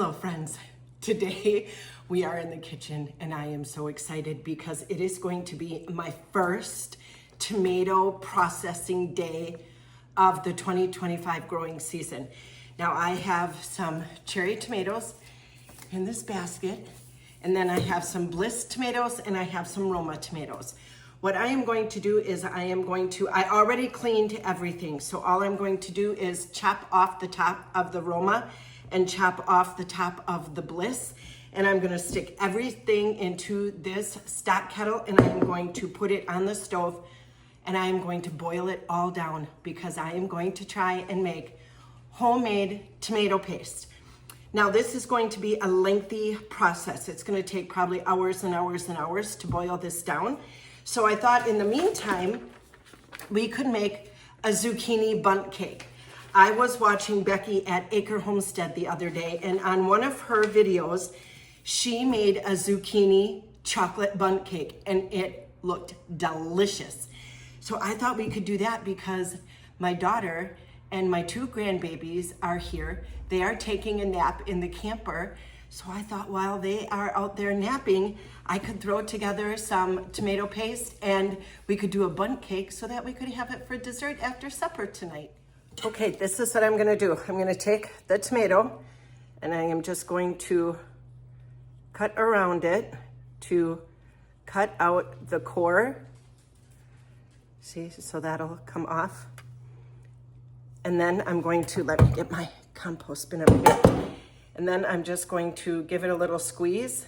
Hello friends, today we are in the kitchen and I am so excited because it is going to be my first tomato processing day of the 2025 growing season. Now I have some cherry tomatoes in this basket, and then I have some Bliss tomatoes and I have some Roma tomatoes. What I am going to do is I already cleaned everything, so all I'm going to do is chop off the top of the Roma and chop off the top of the Bliss, and I'm gonna stick everything into this stock kettle and I'm going to put it on the stove and I am going to boil it all down because I am going to try and make homemade tomato paste. Now this is going to be a lengthy process. It's gonna take probably hours and hours and hours to boil this down. So I thought in the meantime, we could make a zucchini bundt cake. I was watching Becky at Acre Homestead the other day, and on one of her videos, she made a zucchini chocolate bundt cake, and it looked delicious. So I thought we could do that because my daughter and my two grandbabies are here. They are taking a nap in the camper. So I thought while they are out there napping, I could throw together some tomato paste and we could do a bundt cake so that we could have it for dessert after supper tonight. Okay, this is what I'm gonna do. I'm gonna take the tomato and I am just going to cut around it to cut out the core. See, so that'll come off. And then I'm going to, let me get my compost bin up here. And then I'm just going to give it a little squeeze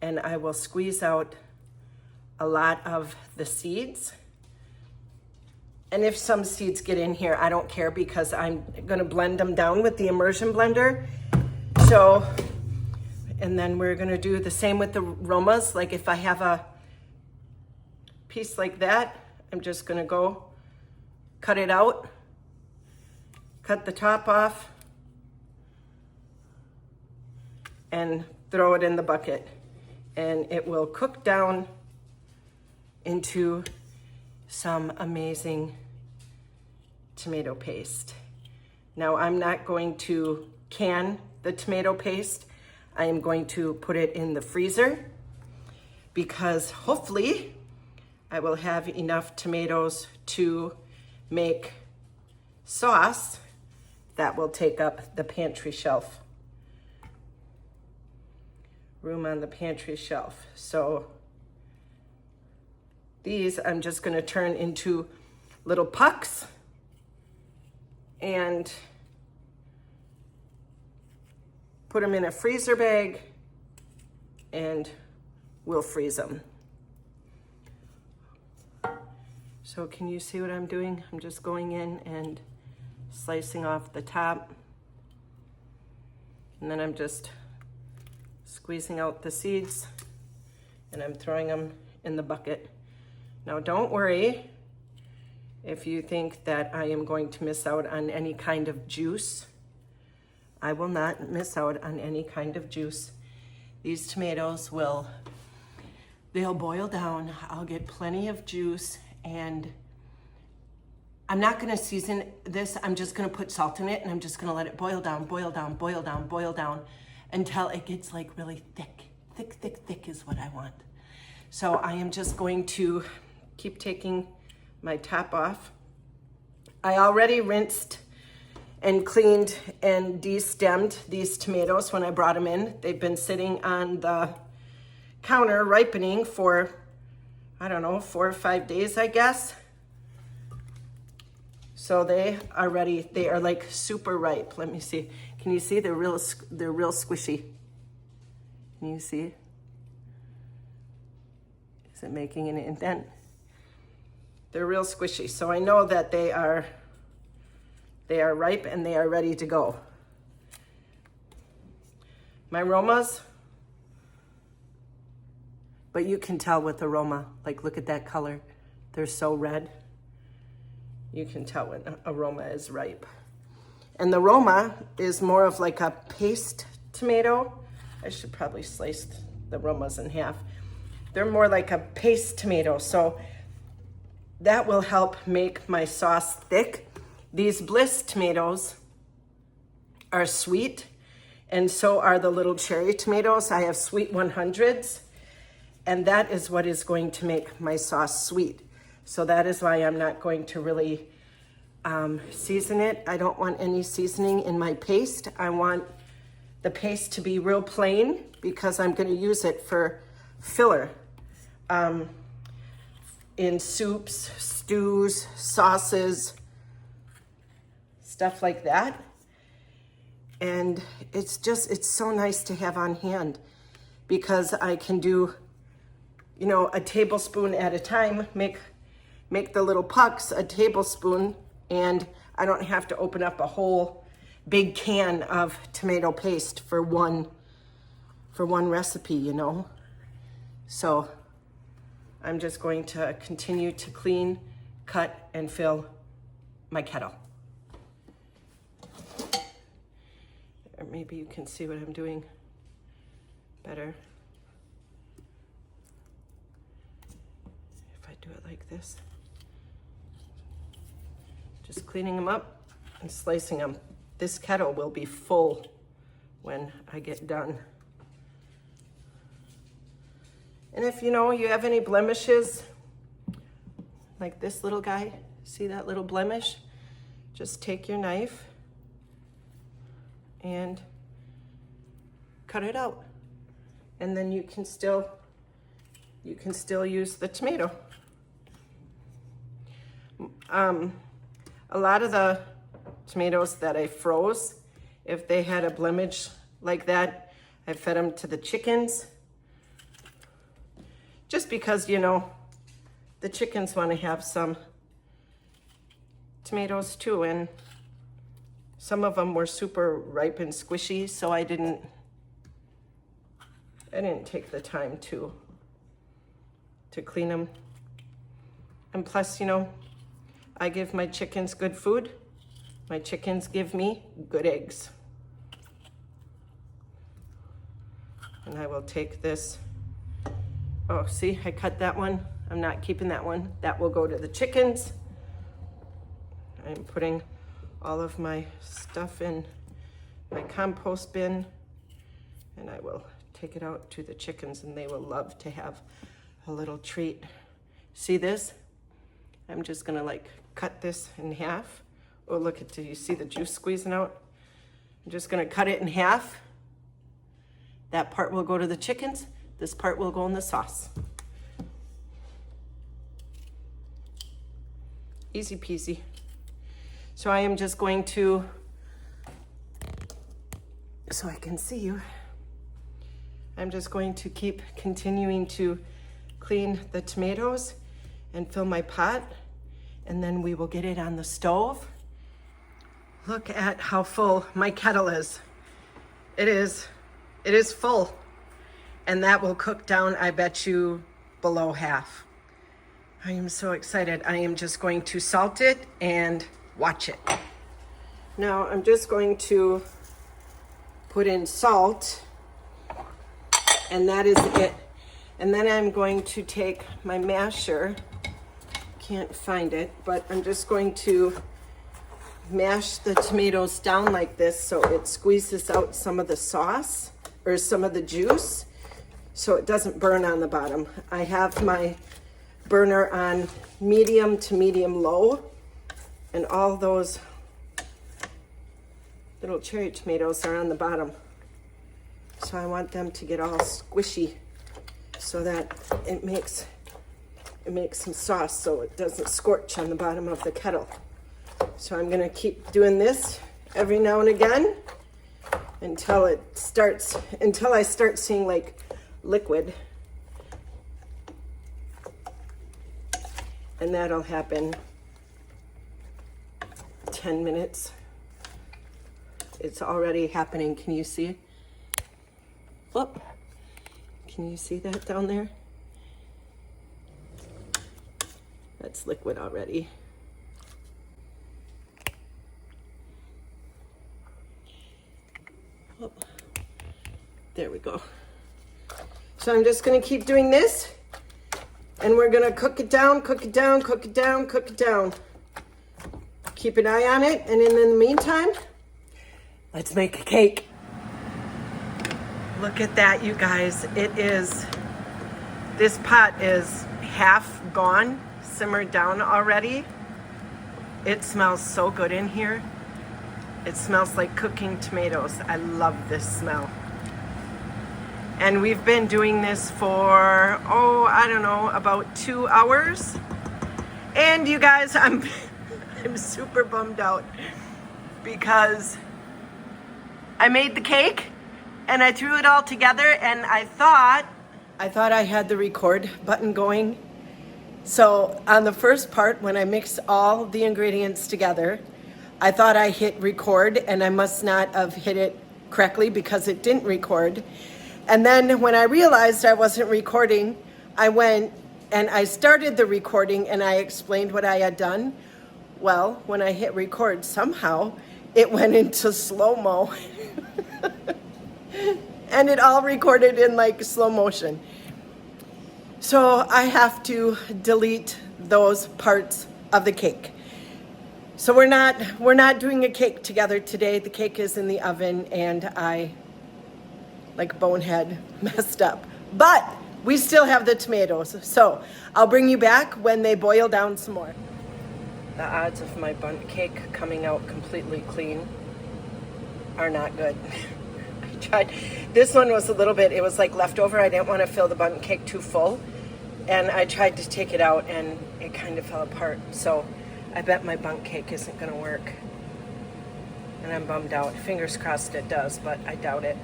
and I will squeeze out a lot of the seeds. And if some seeds get in here, I don't care because I'm gonna blend them down with the immersion blender. So, and then we're gonna do the same with the Romas. Like if I have a piece like that, I'm just gonna go cut it out, cut the top off, and throw it in the bucket. And it will cook down into some amazing tomato paste. Now I'm not going to can the tomato paste. I am going to put it in the freezer because hopefully I will have enough tomatoes to make sauce that will take up the pantry shelf. Room on the pantry shelf. So these I'm just gonna turn into little pucks and put them in a freezer bag and we'll freeze them. So can you see what I'm doing? I'm just going in and slicing off the top. And then I'm just squeezing out the seeds and I'm throwing them in the bucket. Now don't worry if you think that I am going to miss out on any kind of juice. I will not miss out on any kind of juice. These tomatoes they'll boil down. I'll get plenty of juice, and I'm not gonna season this. I'm just gonna put salt in it and I'm just gonna let it boil down, boil down, boil down, boil down until it gets like really thick. Thick, thick, thick is what I want. So I am just going to keep taking my top off. I already rinsed and cleaned and de-stemmed these tomatoes when I brought them in. They've been sitting on the counter ripening for, I don't know, 4 or 5 days, I guess. So they are ready. They are like super ripe. Let me see. Can you see? They're real squishy. Can you see? Is it making an indent? They're real squishy. So I know that they are ripe and they are ready to go. My Romas, but you can tell with the Roma, like look at that color. They're so red. You can tell when a Roma is ripe. And the Roma is more of like a paste tomato. I should probably slice the Romas in half. They're more like a paste tomato, so that will help make my sauce thick. These Bliss tomatoes are sweet And so are the little cherry tomatoes. I have sweet 100s, and that is what is going to make my sauce sweet. So that is why I'm not going to really season it. I don't want any seasoning in my paste. I want the paste to be real plain because I'm going to use it for filler in soups, stews, sauces, stuff like that. And it's so nice to have on hand because I can do, you know, a tablespoon at a time, make the little pucks a tablespoon, and I don't have to open up a whole big can of tomato paste for one recipe, you know. So I'm just going to continue to clean, cut, and fill my kettle. Or maybe you can see what I'm doing better if I do it like this. Just cleaning them up and slicing them. This kettle will be full when I get done. And if you know you have any blemishes, like this little guy, see that little blemish? Just take your knife and cut it out. And then you can still use the tomato. A lot of the tomatoes that I froze, if they had a blemish like that, I fed them to the chickens. Just because, you know, the chickens want to have some tomatoes too, and some of them were super ripe and squishy, so I didn't take the time to clean them. And plus, you know, I give my chickens good food. My chickens give me good eggs. And I will take this. Oh, see, I cut that one. I'm not keeping that one. That will go to the chickens. I'm putting all of my stuff in my compost bin, and I will take it out to the chickens, and they will love to have a little treat. See this? I'm just gonna like cut this in half. Oh, look at, do you see the juice squeezing out? I'm just gonna cut it in half. That part will go to the chickens. This part will go in the sauce. Easy peasy. So I am just going to, so I can see you, I'm just going to keep continuing to clean the tomatoes and fill my pot, and then we will get it on the stove. Look at how full my kettle is. It is full. And that will cook down, I bet you, below half. I am so excited. I am just going to salt it and watch it. Now I'm just going to put in salt, and that is it. And then I'm going to take my masher, can't find it, but I'm just going to mash the tomatoes down like this so it squeezes out some of the sauce or some of the juice, so it doesn't burn on the bottom. I have my burner on medium to medium low, and all those little cherry tomatoes are on the bottom. So I want them to get all squishy so that it makes some sauce so it doesn't scorch on the bottom of the kettle. So I'm gonna keep doing this every now and again until I start seeing like liquid. And that'll happen 10 minutes. It's already happening. Can you see? Whoop. Can you see that down there? That's liquid already. Oh, there we go. So I'm just gonna keep doing this, and we're gonna cook it down, cook it down, cook it down, cook it down. Keep an eye on it, and in the meantime, let's make a cake. Look at that, you guys. This pot is half gone, simmered down already. It smells so good in here. It smells like cooking tomatoes. I love this smell. And we've been doing this for, I don't know, about 2 hours. And you guys, I'm super bummed out because I made the cake and I threw it all together, and I thought I had the record button going. So on the first part, when I mixed all the ingredients together, I thought I hit record, and I must not have hit it correctly because it didn't record. And then when I realized I wasn't recording, I went and I started the recording and I explained what I had done. Well, when I hit record, somehow it went into slow-mo. And it all recorded in like slow motion. So I have to delete those parts of the cake. So we're not doing a cake together today. The cake is in the oven and I, like bonehead, messed up. But we still have the tomatoes. So I'll bring you back when they boil down some more. The odds of my bundt cake coming out completely clean are not good. I tried. This one was a little bit, it was like leftover. I didn't want to fill the bundt cake too full. And I tried to take it out and it kind of fell apart. So I bet my bundt cake isn't going to work. And I'm bummed out. Fingers crossed it does, but I doubt it.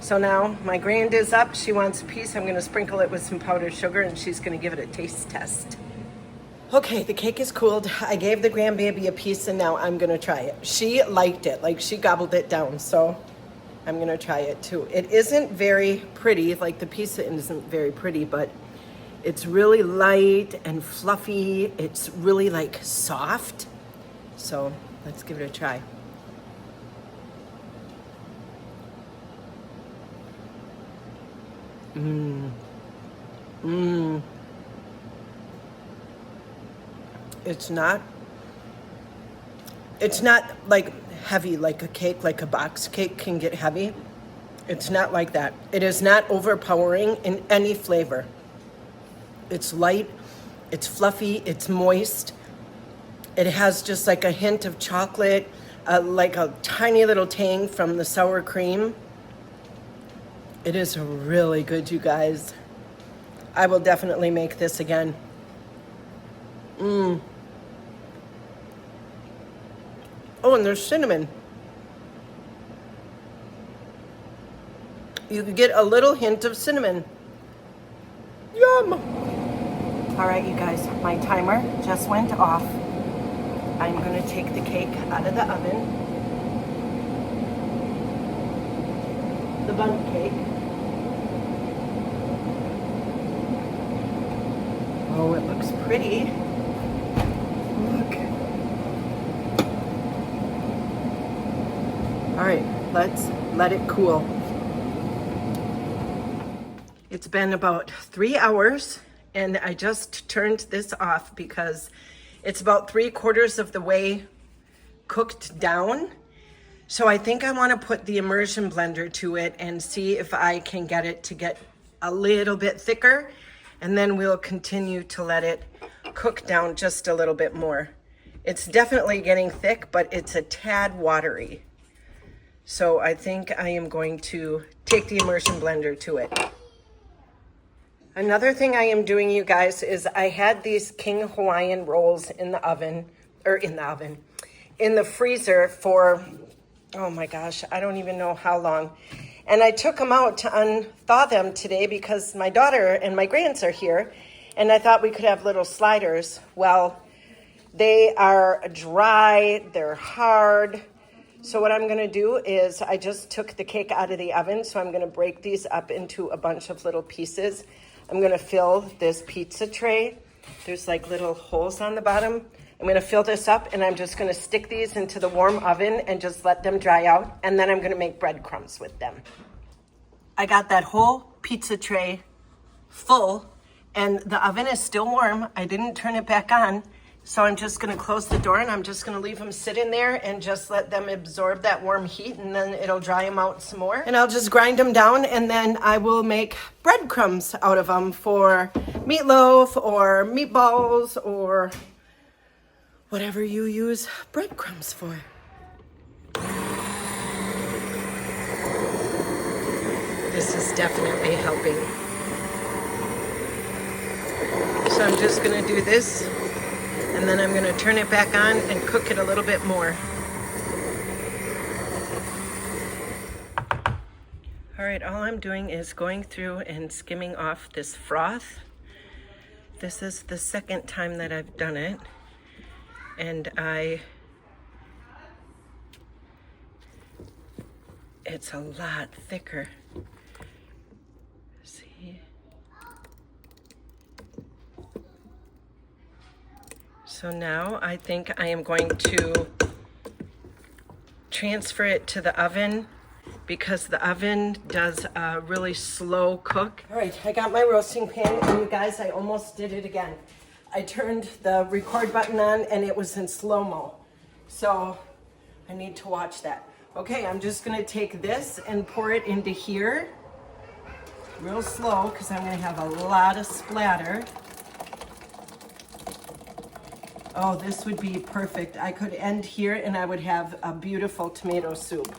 So now my grand is up. She wants a piece. I'm going to sprinkle it with some powdered sugar and she's going to give it a taste test. Okay, the cake is cooled. I gave the grandbaby a piece and now I'm going to try it. She liked it, like she gobbled it down. So I'm going to try it too. It isn't very pretty, like the pizza isn't very pretty, but it's really light and fluffy. It's really like soft. So let's give it a try. It's not like heavy like a cake, like a box cake can get heavy. It's not like that. It is not overpowering in any flavor. It's light, it's fluffy, it's moist. It has just like a hint of chocolate, like a tiny little tang from the sour cream. It is really good, you guys. I will definitely make this again. Oh, and there's cinnamon. You could get a little hint of cinnamon. Yum! All right, you guys, my timer just went off. I'm gonna take the cake out of the oven. The bundt cake. Oh, it looks pretty. Look. All right, let's let it cool. It's been about 3 hours and I just turned this off because it's about 3/4 of the way cooked down. So I think I want to put the immersion blender to it and see if I can get it to get a little bit thicker, and then we'll continue to let it cook down just a little bit more. It's definitely getting thick, but it's a tad watery. So I think I am going to take the immersion blender to it. Another thing I am doing, you guys, is I had these King Hawaiian rolls in the freezer for, oh my gosh, I don't even know how long. And I took them out to unthaw them today because my daughter and my grands are here, and I thought we could have little sliders. Well, they are dry, they're hard. So what I'm gonna do is I just took the cake out of the oven, so I'm gonna break these up into a bunch of little pieces. I'm gonna fill this pizza tray. There's like little holes on the bottom. I'm gonna fill this up and I'm just gonna stick these into the warm oven and just let them dry out. And then I'm gonna make breadcrumbs with them. I got that whole pizza tray full and the oven is still warm. I didn't turn it back on. So I'm just gonna close the door and I'm just gonna leave them sit in there and just let them absorb that warm heat, and then it'll dry them out some more. And I'll just grind them down, and then I will make breadcrumbs out of them for meatloaf or meatballs or whatever you use breadcrumbs for. This is definitely helping. So I'm just gonna do this, and then I'm gonna turn it back on and cook it a little bit more. All right, all I'm doing is going through and skimming off this froth. This is the second time that I've done it, and it's a lot thicker. See? So now I think I am going to transfer it to the oven, because the oven does a really slow cook. All right, I got my roasting pan, and you guys, I almost did it again. I turned the record button on and it was in slow-mo. So I need to watch that. Okay, I'm just gonna take this and pour it into here. Real slow, because I'm gonna have a lot of splatter. Oh, this would be perfect. I could end here and I would have a beautiful tomato soup.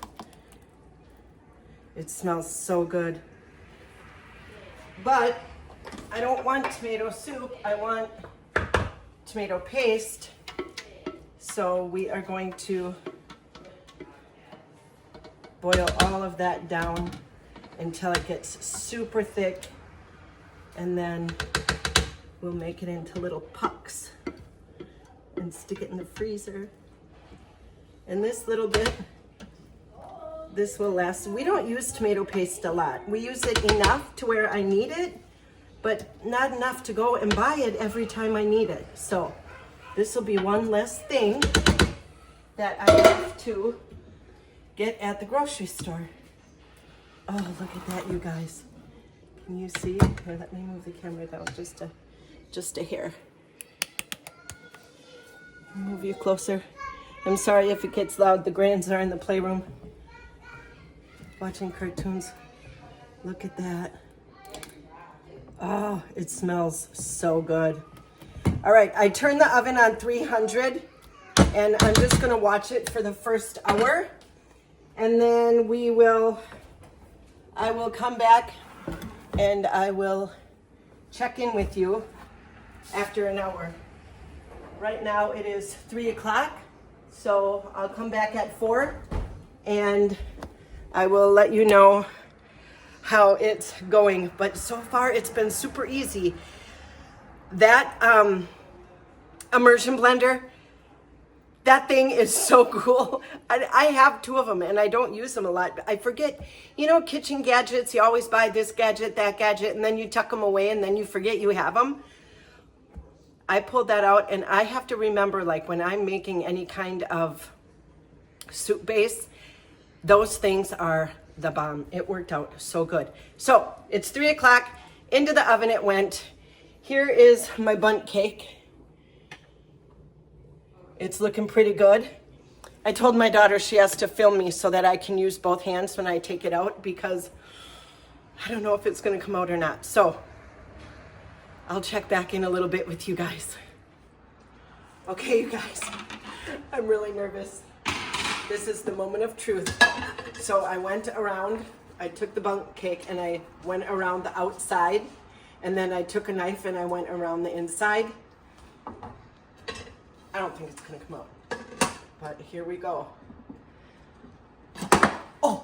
It smells so good. But I don't want tomato soup, I want tomato paste. So we are going to boil all of that down until it gets super thick, and then we'll make it into little pucks and stick it in the freezer. And this little bit, this will last. We don't use tomato paste a lot. We use it enough to where I need it, but not enough to go and buy it every time I need it. So this will be one less thing that I have to get at the grocery store. Oh, look at that, you guys. Can you see? Here, let me move the camera down just a hair. Move you closer. I'm sorry if it gets loud. The grands are in the playroom watching cartoons. Look at that. Oh, it smells so good. All right, I turned the oven on 300, and I'm just gonna watch it for the first hour, and then I will come back and I will check in with you after an hour. Right now it is 3 o'clock, so I'll come back at 4 and I will let you know how it's going. But so far it's been super easy. That immersion blender, that thing is so cool. I have 2 of them and I don't use them a lot. I forget, you know, kitchen gadgets, you always buy this gadget, that gadget, and then you tuck them away and then you forget you have them. I pulled that out, and I have to remember, like when I'm making any kind of soup base, those things are the bomb. It worked out so good. So it's 3 o'clock, into the oven it went. Here is my bundt cake. It's looking pretty good. I told my daughter she has to film me so that I can use both hands when I take it out, because I don't know if it's gonna come out or not. So I'll check back in a little bit with you guys. Okay, you guys, I'm really nervous. This is the moment of truth. So I went around, I took the bundt cake and I went around the outside, and then I took a knife and I went around the inside. I don't think it's gonna come out, but here we go. Oh!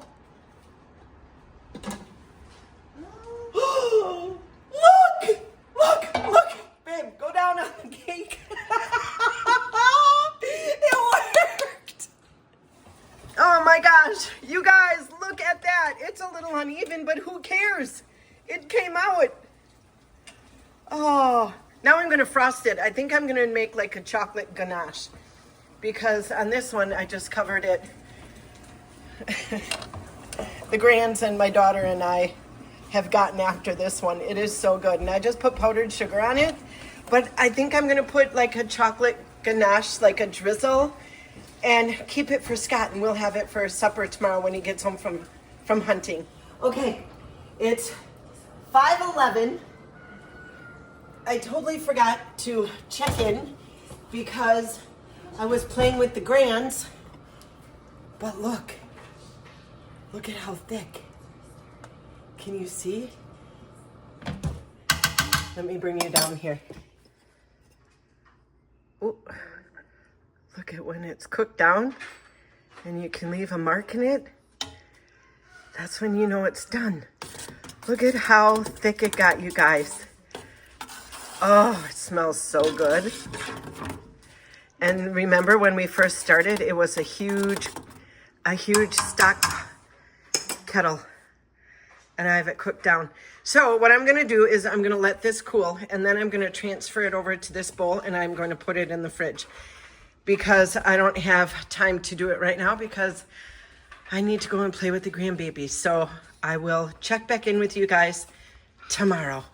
Look! Babe, go down on the cake. It worked! Oh my gosh, you guys, look at that. It's a little uneven, but who cares? It came out. Oh, now I'm gonna frost it. I think I'm gonna make like a chocolate ganache, because on this one, I just covered it. The grands and my daughter and I have gotten after this one. It is so good. And I just put powdered sugar on it, but I think I'm gonna put like a chocolate ganache, like a drizzle, and keep it for Scott, and we'll have it for supper tomorrow when he gets home from hunting. Okay, it's 5:11. I totally forgot to check in because I was playing with the grands, but look at how thick. Can you see? Let me bring you down here. Ooh. Look at when it's cooked down and you can leave a mark in it. That's when you know it's done. Look at how thick it got, you guys. Oh, it smells so good. And remember when we first started, it was a huge stock kettle. And I have it cooked down. So what I'm gonna do is I'm gonna let this cool, and then I'm gonna transfer it over to this bowl, and I'm going to put it in the fridge because I don't have time to do it right now because I need to go and play with the grandbabies. So I will check back in with you guys tomorrow.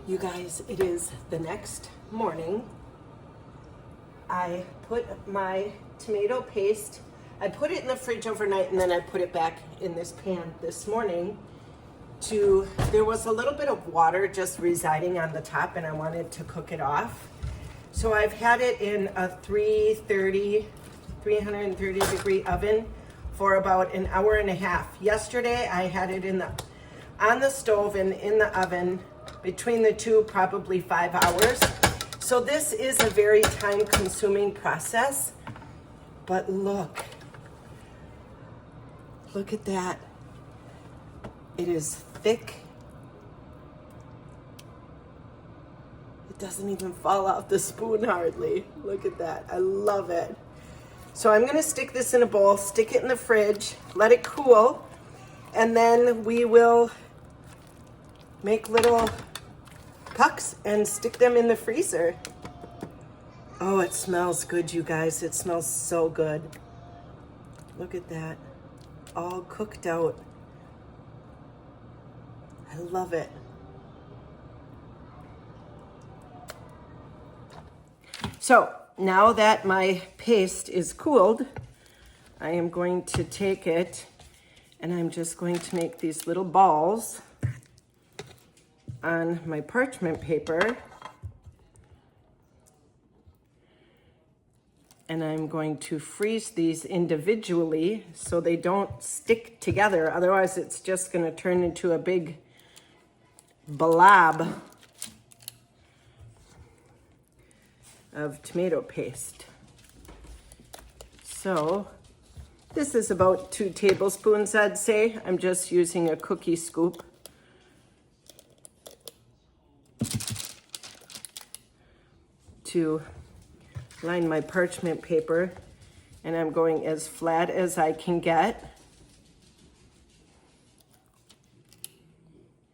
You guys, it is the next morning. I put my tomato paste, I put it in the fridge overnight, and then I put it back in this pan this morning there was a little bit of water just residing on the top, and I wanted to cook it off. So I've had it in a 330 degree oven for about an hour and a half. Yesterday I had it on the stove and in the oven between the two, probably 5 hours. So this is a very time consuming process, but look at that. It is thick. It doesn't even fall off the spoon hardly. Look at that. I love it. So I'm gonna stick this in a bowl, stick it in the fridge, let it cool, and then we will make little pucks and stick them in the freezer. Oh, it smells good, you guys. It smells so good. Look at that. All cooked out. I love it. So now that my paste is cooled, I am going to take it and I'm just going to make these little balls on my parchment paper. And I'm going to freeze these individually so they don't stick together. Otherwise, it's just going to turn into a big blob of tomato paste. So this is about 2 tablespoons, I'd say. I'm just using a cookie scoop. To line my parchment paper, and I'm going as flat as I can get.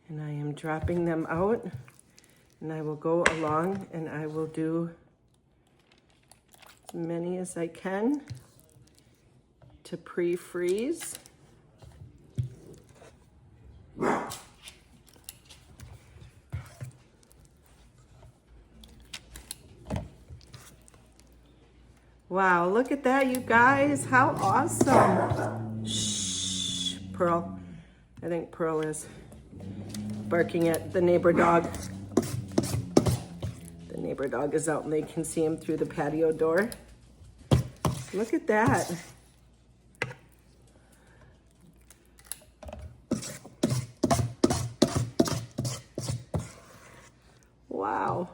And I am dropping them out, and I will go along and I will do as many as I can to pre-freeze. Wow, look at that, you guys. How awesome. Shh, Pearl. I think Pearl is barking at the neighbor dog. The neighbor dog is out and they can see him through the patio door. Look at that. Wow.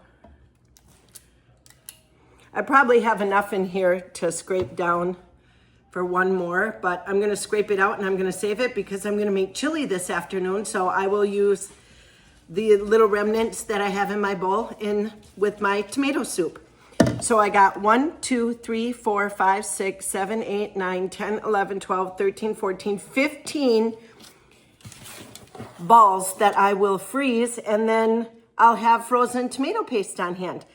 I probably have enough in here to scrape down for one more, but I'm gonna scrape it out and I'm gonna save it because I'm gonna make chili this afternoon. So I will use the little remnants that I have in my bowl with my tomato soup. So I got 1, 2, 3, 4, 5, 6, 7, 8, 9, 10, 11, 12, 13, 14, 15 balls that I will freeze, and then I'll have frozen tomato paste on hand.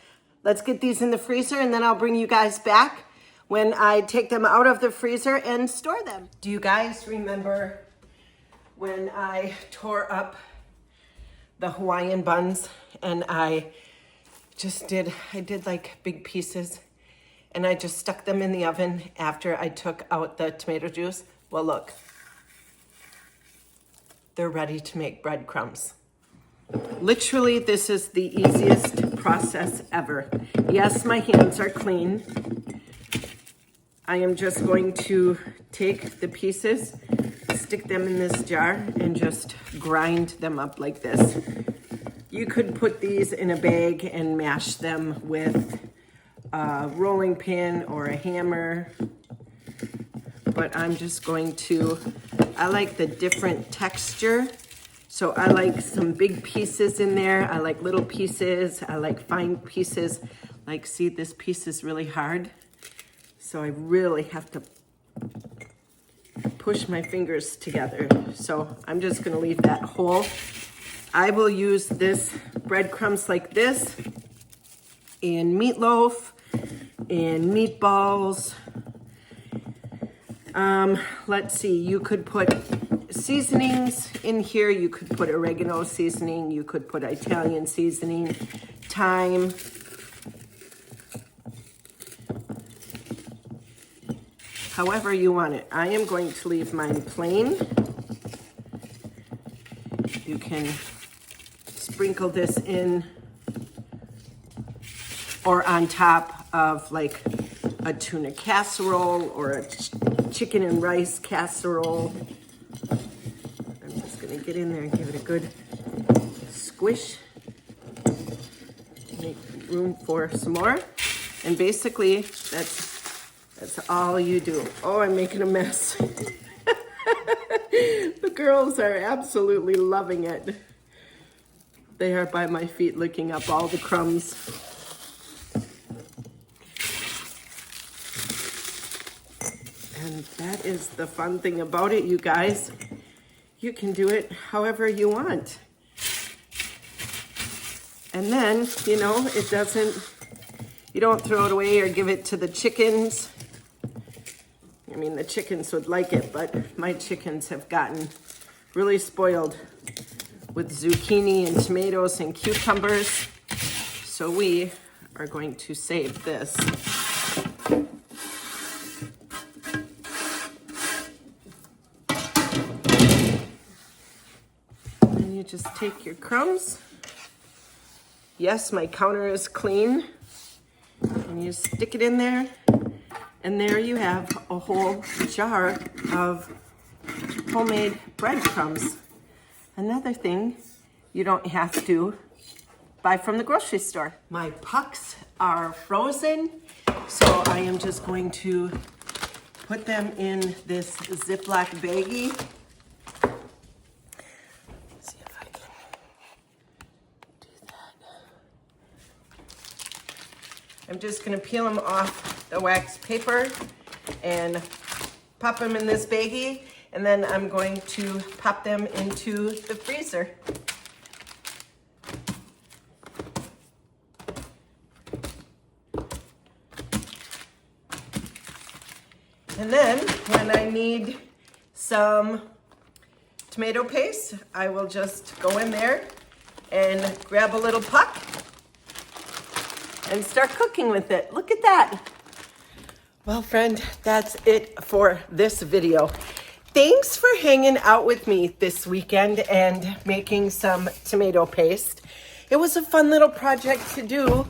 Let's get these in the freezer, and then I'll bring you guys back when I take them out of the freezer and store them. Do you guys remember when I tore up the Hawaiian buns and I I did like big pieces, and I just stuck them in the oven after I took out the tomato juice. Well, look, they're ready to make breadcrumbs. Literally, this is the easiest process ever. Yes, my hands are clean. I am just going to take the pieces, stick them in this jar, and just grind them up like this. You could put these in a bag and mash them with a rolling pin or a hammer, but I'm just going to, I like the different texture. So I like some big pieces in there. I like little pieces. I like fine pieces. Like, see, this piece is really hard. So I really have to push my fingers together. So I'm just gonna leave that whole. I will use this breadcrumbs like this in meatloaf, in meatballs. Let's see, you could put seasonings in here. You could put oregano seasoning. You could put Italian seasoning, thyme. However you want it. I am going to leave mine plain. You can sprinkle this in or on top of like a tuna casserole or a chicken and rice casserole. I'm just gonna get in there and give it a good squish. Make room for some more. And basically, that's all you do. Oh, I'm making a mess. The girls are absolutely loving it. They are by my feet licking up all the crumbs. And that is the fun thing about it, you guys. You can do it however you want. And then, you know, you don't throw it away or give it to the chickens. I mean, the chickens would like it, but my chickens have gotten really spoiled with zucchini and tomatoes and cucumbers. So we are going to save this. And you just take your crumbs. Yes, my counter is clean. And you stick it in there. And there you have a whole jar of homemade breadcrumbs. Another thing, you don't have to buy from the grocery store. My pucks are frozen, so I am just going to put them in this Ziploc baggie. Let's see if I can do that. I'm just gonna peel them off the wax paper and pop them in this baggie, and then I'm going to pop them into the freezer. And then when I need some tomato paste, I will just go in there and grab a little puck and start cooking with it. Look at that. Well, friend, that's it for this video. Thanks for hanging out with me this weekend and making some tomato paste. It was a fun little project to do.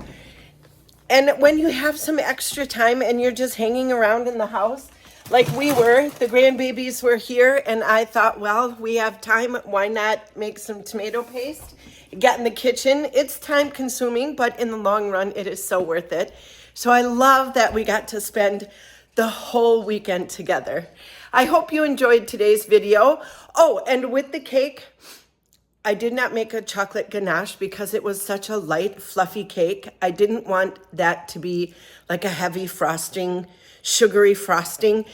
And when you have some extra time and you're just hanging around in the house, like we were, the grandbabies were here, and I thought, well, we have time, why not make some tomato paste? Get in the kitchen. It's time consuming, but in the long run, it is so worth it. So I love that we got to spend the whole weekend together. I hope you enjoyed today's video. Oh, and with the cake, I did not make a chocolate ganache because it was such a light, fluffy cake. I didn't want that to be like a heavy frosting, sugary frosting.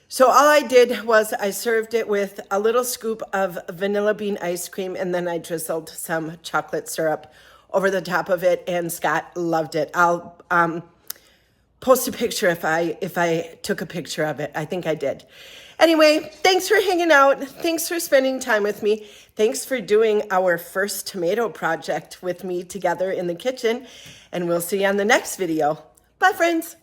So all I did was I served it with a little scoop of vanilla bean ice cream, and then I drizzled some chocolate syrup over the top of it, and Scott loved it. I'll post a picture if I took a picture of it. I think I did. Anyway, thanks for hanging out. Thanks for spending time with me. Thanks for doing our first tomato project with me together in the kitchen. And we'll see you on the next video. Bye, friends.